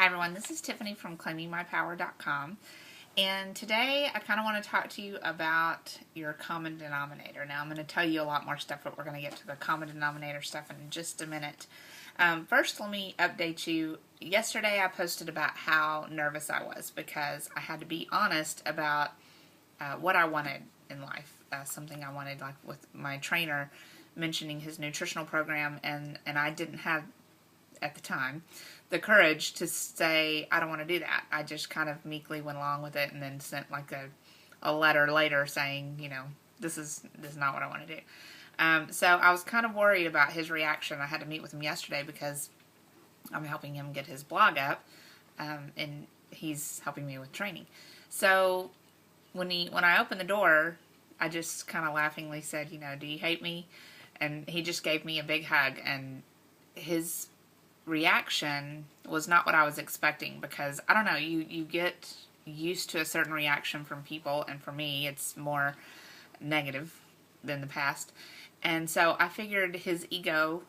Hi everyone, this is Tiffany from claimingmypower.com, and today I kind of want to talk to you about your common denominator. Now I'm going to tell you a lot more stuff, but we're going to get to the common denominator stuff in just a minute. First, let me update you. Yesterday I posted about how nervous I was because I had to be honest about what I wanted in life, something I wanted, like with my trainer mentioning his nutritional program, and I didn't have at the time the courage to say I don't want to do that. I just kind of meekly went along with it and then sent like a letter later saying, you know, this is not what I want to do. So I was kind of worried about his reaction. I had to meet with him yesterday because I'm helping him get his blog up, and he's helping me with training. So when I opened the door, I just kind of laughingly said, you know, do you hate me? And he just gave me a big hug, and his reaction was not what I was expecting, because I don't know, you get used to a certain reaction from people, and for me it's more negative than the past. And so I figured his ego,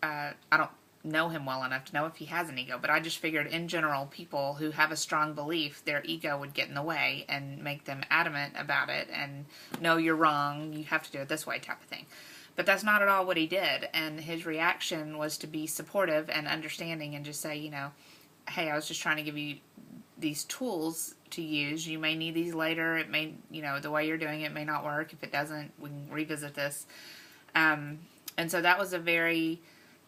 I don't know him well enough to know if he has an ego, but I just figured in general people who have a strong belief, their ego would get in the way and make them adamant about it and no, you're wrong, you have to do it this way type of thing. But that's not at all what he did, and his reaction was to be supportive and understanding and just say, you know, hey, I was just trying to give you these tools to use. You may need these later. It may, you know, the way you're doing it may not work. If it doesn't, we can revisit this. And so that was a very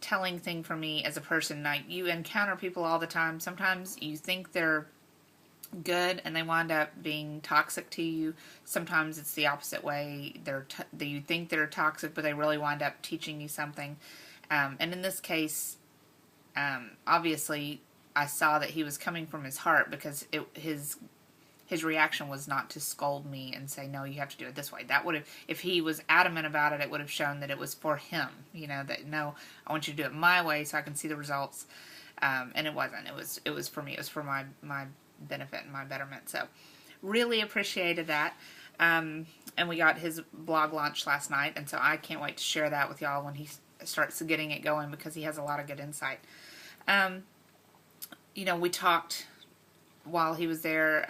telling thing for me as a person. Like, you encounter people all the time. Sometimes you think they're good and they wind up being toxic to you. Sometimes it's the opposite way. You think they're toxic, but they really wind up teaching you something. And in this case, obviously I saw that he was coming from his heart, because his reaction was not to scold me and say, no, you have to do it this way. That would have, if he was adamant about it, it would have shown that it was for him, you know, that no, I want you to do it my way so I can see the results. And it wasn't. It was for me. It was for my benefit and my betterment. So really appreciated that. And we got his blog launched last night, and so I can't wait to share that with y'all when he starts getting it going, because he has a lot of good insight. You know, we talked while he was there,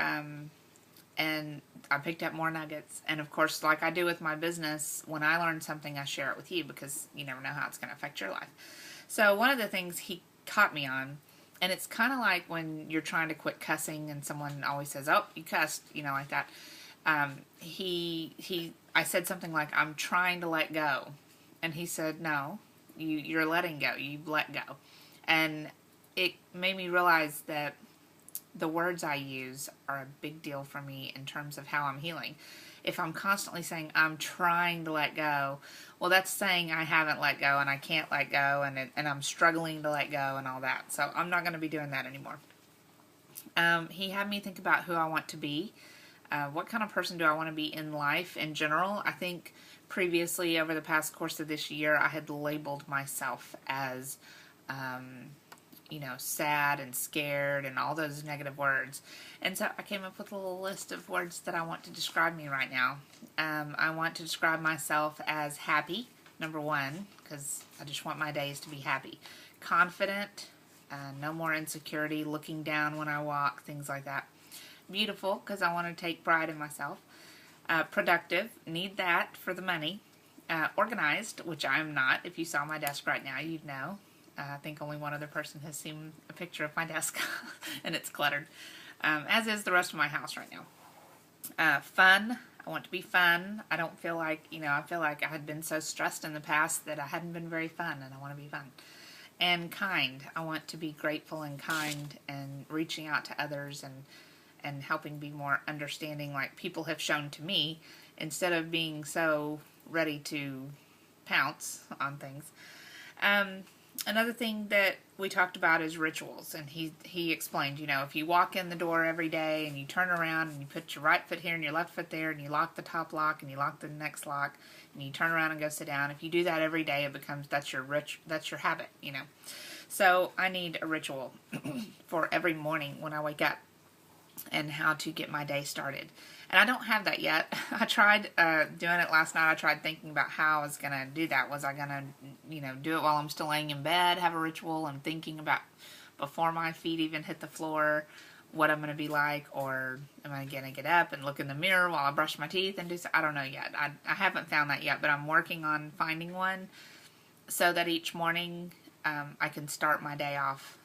and I picked up more nuggets. And of course, like I do with my business, when I learn something, I share it with you, because you never know how it's going to affect your life. So one of the things he caught me on, and it's kind of like when you're trying to quit cussing and someone always says, oh, you cussed, you know, like that. I said something like, I'm trying to let go. And he said, no, you're letting go. You've let go. And it made me realize that the words I use are a big deal for me in terms of how I'm healing. If I'm constantly saying I'm trying to let go, well, that's saying I haven't let go and I can't let go, and I'm struggling to let go and all that. So I'm not going to be doing that anymore. He had me think about who I want to be. What kind of person do I want to be in life in general? I think previously, over the past course of this year, I had labeled myself as you know, sad and scared and all those negative words. And so I came up with a little list of words that I want to describe me right now. I want to describe myself as happy, number one, because I just want my days to be happy. Confident, no more insecurity, looking down when I walk, things like that. Beautiful, because I want to take pride in myself. Productive, need that for the money. Organized, which I'm not. If you saw my desk right now, you'd know. I think only one other person has seen a picture of my desk, and it's cluttered, as is the rest of my house right now. Fun. I want to be fun. I don't feel like, you know, I feel like I had been so stressed in the past that I hadn't been very fun, and I want to be fun. And kind. I want to be grateful and kind and reaching out to others and helping be more understanding, like people have shown to me, instead of being so ready to pounce on things. Another thing that we talked about is rituals, and he explained, you know, if you walk in the door every day and you turn around and you put your right foot here and your left foot there and you lock the top lock and you lock the next lock and you turn around and go sit down, if you do that every day, it becomes, that's your habit, you know. So I need a ritual for every morning when I wake up and how to get my day started. And I don't have that yet. I tried doing it last night. I tried thinking about how I was going to do that. Was I going to, do it while I'm still laying in bed, have a ritual, and thinking about before my feet even hit the floor, what I'm going to be like, or am I going to get up and look in the mirror while I brush my teeth and do so? I don't know yet. I haven't found that yet, but I'm working on finding one so that each morning I can start my day off,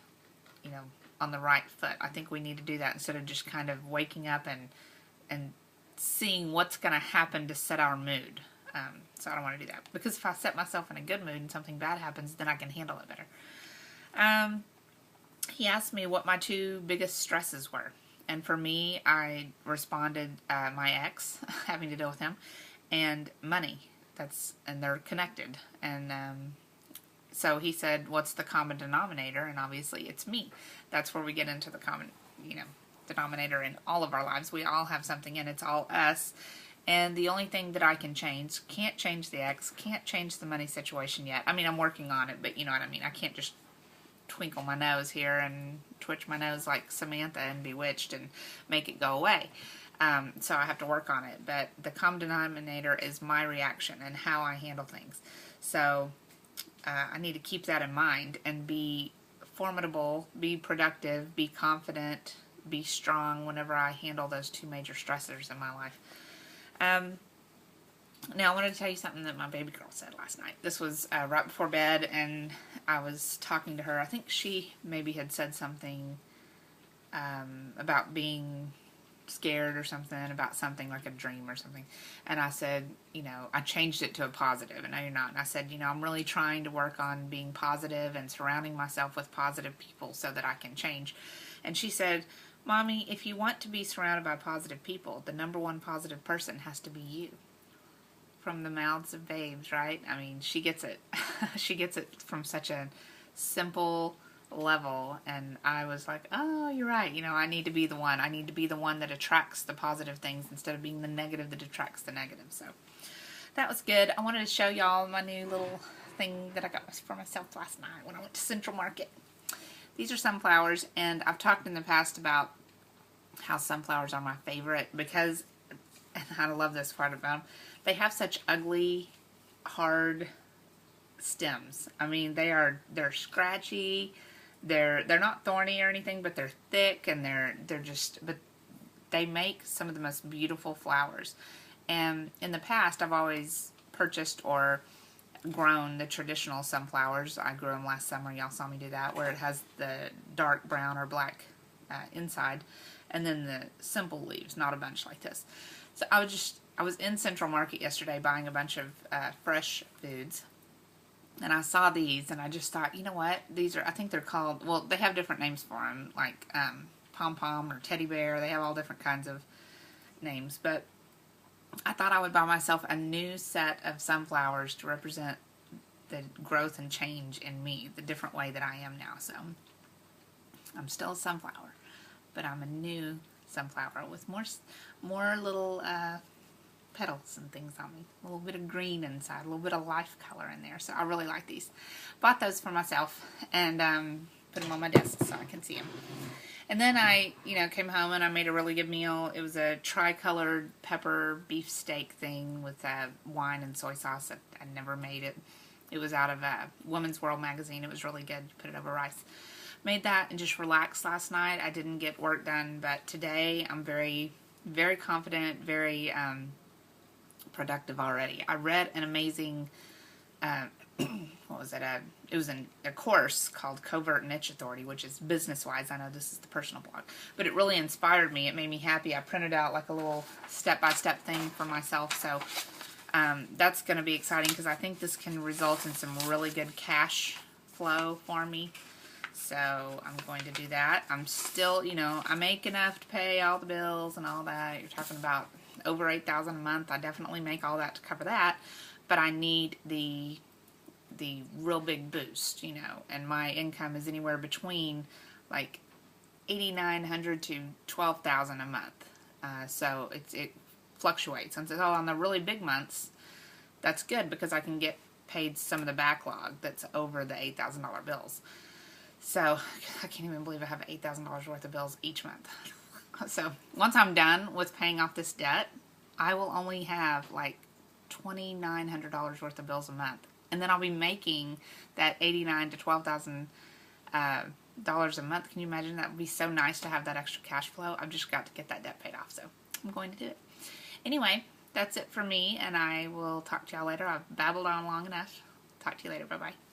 you know, on the right foot. I think we need to do that instead of just kind of waking up and seeing what's going to happen to set our mood. So I don't want to do that, because if I set myself in a good mood and something bad happens, then I can handle it better. He asked me what my two biggest stresses were, and for me, I responded my ex, having to deal with him, and money. And they're connected. And so he said, what's the common denominator? And obviously it's me. That's where we get into the common, denominator in all of our lives. We all have something, and it's all us. And the only thing that I can change, can't change the ex, can't change the money situation yet. I mean, I'm working on it, but you know what I mean. I can't just twinkle my nose here and twitch my nose like Samantha and Bewitched and make it go away. So I have to work on it. But the common denominator is my reaction and how I handle things. So I need to keep that in mind and be formidable, be productive, be confident, be strong whenever I handle those two major stressors in my life. Now I wanted to tell you something that my baby girl said last night. This was right before bed, and I was talking to her. I think she maybe had said something about being scared or something, about something like a dream or something. And I said, I changed it to a positive, and no, you're not. And I said, I'm really trying to work on being positive and surrounding myself with positive people so that I can change. And she said, Mommy, if you want to be surrounded by positive people, the number one positive person has to be you. From the mouths of babes, right? I mean, she gets it. She gets it from such a simple level, and I was like, oh, you're right. I need to be the one. I need to be the one that attracts the positive things instead of being the negative that attracts the negative. So that was good. I wanted to show y'all my new little thing that I got for myself last night when I went to Central Market. These are sunflowers, and I've talked in the past about how sunflowers are my favorite because, and I love this part about them, they have such ugly, hard stems. I mean, they're scratchy. They're not thorny or anything, but they're thick, and but they make some of the most beautiful flowers. And in the past, I've always purchased or grown the traditional sunflowers. I grew them last summer. Y'all saw me do that, where it has the dark brown or black inside, and then the simple leaves, not a bunch like this. So I was in Central Market yesterday buying a bunch of fresh foods, and I saw these, and I just thought, you know what? These are, I think they're called, well, they have different names for them, like pom-pom or teddy bear. They have all different kinds of names, but I thought I would buy myself a new set of sunflowers to represent the growth and change in me, the different way that I am now. So I'm still a sunflower, but I'm a new sunflower with more little petals and things on me. A little bit of green inside, a little bit of life color in there. So I really like these. Bought those for myself and put them on my desk so I can see them. And then I, came home and I made a really good meal. It was a tri-colored pepper beef steak thing with wine and soy sauce. I never made it. It was out of Woman's World magazine. It was really good. Put it over rice. Made that and just relaxed last night. I didn't get work done, but today I'm very, very confident, very productive already. I read an amazing, what was it? It was a course called Covert Niche Authority, which is business-wise. I know this is the personal blog, but it really inspired me. It made me happy. I printed out like a little step-by-step thing for myself, so that's going to be exciting because I think this can result in some really good cash flow for me. So I'm going to do that. I'm still, I make enough to pay all the bills and all that. You're talking about over $8,000 a month. I definitely make all that to cover that, but I need the real big boost, and my income is anywhere between like $8,900 to $12,000 a month. So it fluctuates. And so on the really big months, that's good because I can get paid some of the backlog that's over the $8,000 bills. So I can't even believe I have $8,000 worth of bills each month. So once I'm done with paying off this debt, I will only have like $2,900 worth of bills a month. And then I'll be making that $8,900 to $12,000 a month. Can you imagine? That would be so nice to have that extra cash flow. I've just got to get that debt paid off, so I'm going to do it. Anyway, that's it for me, and I will talk to y'all later. I've babbled on long enough. Talk to you later. Bye-bye.